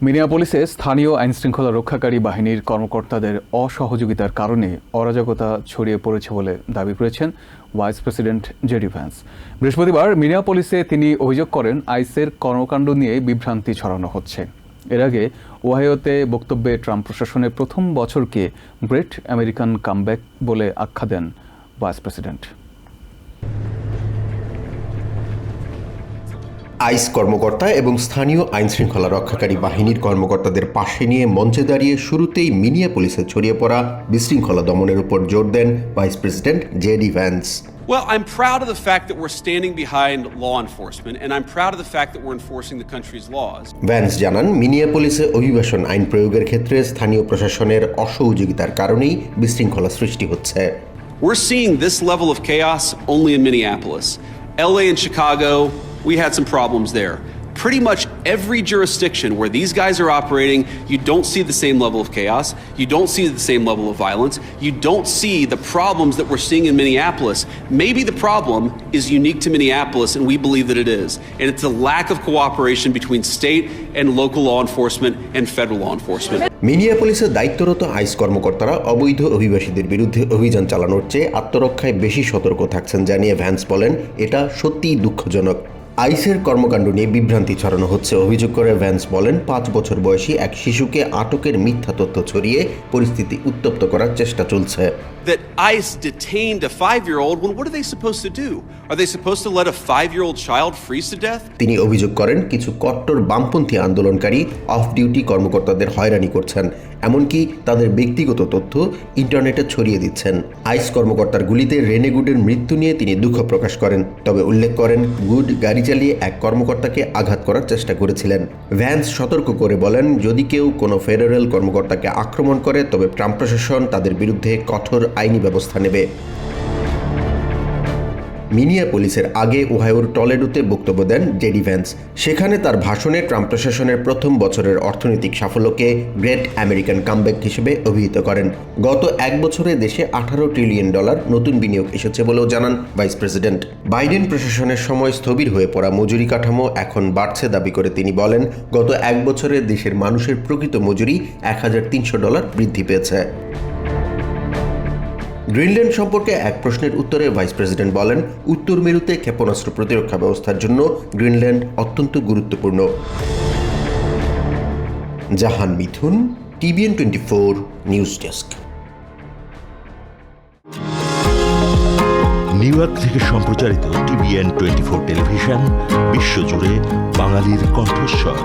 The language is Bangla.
মিনিয়াপলিসে স্থানীয় আইনশৃঙ্খলা রক্ষাকারী বাহিনীর কর্মকর্তাদের অসহযোগিতার কারণে অরাজকতা ছড়িয়ে পড়েছে বলে দাবি করেছেন ভাইস প্রেসিডেন্ট জেডি ভ্যান্স। বৃহস্পতিবার মিনিয়াপলিসে তিনি অভিযোগ করেন আইসের কর্মকাণ্ড নিয়ে বিভ্রান্তি ছড়ানো হচ্ছে। এর আগে ওহাইওতে বক্তব্যে ট্রাম্প প্রশাসনের প্রথম বছরকে গ্রেট আমেরিকান কামব্যাক বলে আখ্যা দেন ভাইস প্রেসিডেন্ট। আইস কর্মকর্তা এবং স্থানীয় আইনশৃঙ্খলা রক্ষাকারী বাহিনীর কর্মকর্তাদের পাশে নিয়ে মঞ্চে দাঁড়িয়ে শুরুতেই মিনিয়াপলিসে ছড়িয়ে পড়া বিশৃঙ্খলা দমনের উপর জোর দেন vice president JD Vance. Well, I'm proud of the fact that we're standing behind law enforcement, and I'm proud of the fact that we're enforcing the country's laws. Vance জানান, মিনিয়াপলিসে অভিবাসন আইন প্রয়োগের ক্ষেত্রে স্থানীয় প্রশাসনের অসহযোগিতার কারণেই বিশৃঙ্খলা সৃষ্টি হচ্ছে। We're seeing this level of chaos only in Minneapolis. LA and Chicago, we had some problems there. Pretty much every jurisdiction where these guys are operating, you don't see the same level of chaos, you don't see the same level of violence, you don't see the problems that we're seeing in Minneapolis. Maybe the problem is unique to Minneapolis, and we believe that it is. And it's a lack of cooperation between state and local law enforcement and federal law enforcement. মিনিয়াপলিসে দায়িত্বরত আইস কর্মকর্তারা অবৈধ অভিবাসীদের বিরুদ্ধে অভিযান চালানোর চেয়ে আত্মরক্ষায় বেশি সতর্ক থাকছেন জানিয়ে ভ্যান্স বলেন, এটা সত্যিই দুঃখজনক। আইসের কর্মকাণ্ড নিয়ে বিভ্রান্তি ছড়ানো হচ্ছে অভিযোগ করে ভ্যান্স বলেন, 5 বছর বয়সী এক শিশুকে আটকের মিথ্যা তথ্য ছড়িয়ে পরিস্থিতি উত্তপ্ত করার চেষ্টা চলছে। That ICE detained a 5-year-old, when what are they supposed to do? Are they supposed to let a 5-year-old child freeze to death? তিনি অভিযোগ করেন, কিছু কট্টর বামপন্থী আন্দোলনকারী অফ ডিউটি কর্মকর্তাদের হয়রানি করছেন, এমনকি তাদের ব্যক্তিগত তথ্য ইন্টারনেটে ছড়িয়ে দিচ্ছেন। আইস কর্মকর্তার গুলিতে রেনে গুডের মৃত্যু নিয়ে তিনি দুঃখ প্রকাশ করেন, তবে উল্লেখ করেন গুড গাড়ি চালিয়ে এক কর্মকর্তাকে আঘাত করার চেষ্টা করেছিলেন। ভ্যান্স সতর্ক করে বলেন, যদি কেউ কোনো ফেডারেল কর্মকর্তাকে আক্রমণ করে তবে ট্রাম্প প্রশাসন তাদের বিরুদ্ধে কঠোর আইনি ব্যবস্থা নেবে। মিনিয়াপলিসের আগে ওহাইওর টলেডোতে বক্তব্য দেন জেডি ভ্যান্স। সেখানে তার ভাষণে ট্রাম্প প্রশাসনের প্রথম বছরের অর্থনৈতিক সাফল্যকে গ্রেট আমেরিকান কামব্যাক হিসেবে অভিহিত করেন। গত 1 বছরে দেশে $18 ট্রিলিয়ন নতুন বিনিয়োগ এসেছে বলেও জানান ভাইস প্রেসিডেন্ট। বাইডেন প্রশাসনের সময় স্থবির হয়ে পড়া মজুরি কাঠামো এখন বাড়ছে দাবি করে তিনি বলেন, গত 1 বছরে দেশের মানুষের প্রকৃত মজুরি $1,300 বৃদ্ধি পেয়েছে। গ্রিনল্যান্ড সম্পর্কে এক প্রশ্নের উত্তরে ভাইস প্রেসিডেন্ট বলেন, উত্তর মেরুতে ক্ষেপণাস্ত্র প্রতিরক্ষা ব্যবস্থার জন্য গ্রিনল্যান্ড অত্যন্ত গুরুত্বপূর্ণ। জাহান মিথুন, TVN 24 news desk. New York থেকে সম্প্রচারিত TVN 24 টেলিভিশন বিশ্বজুড়ে বাঙালির কণ্ঠস্বর।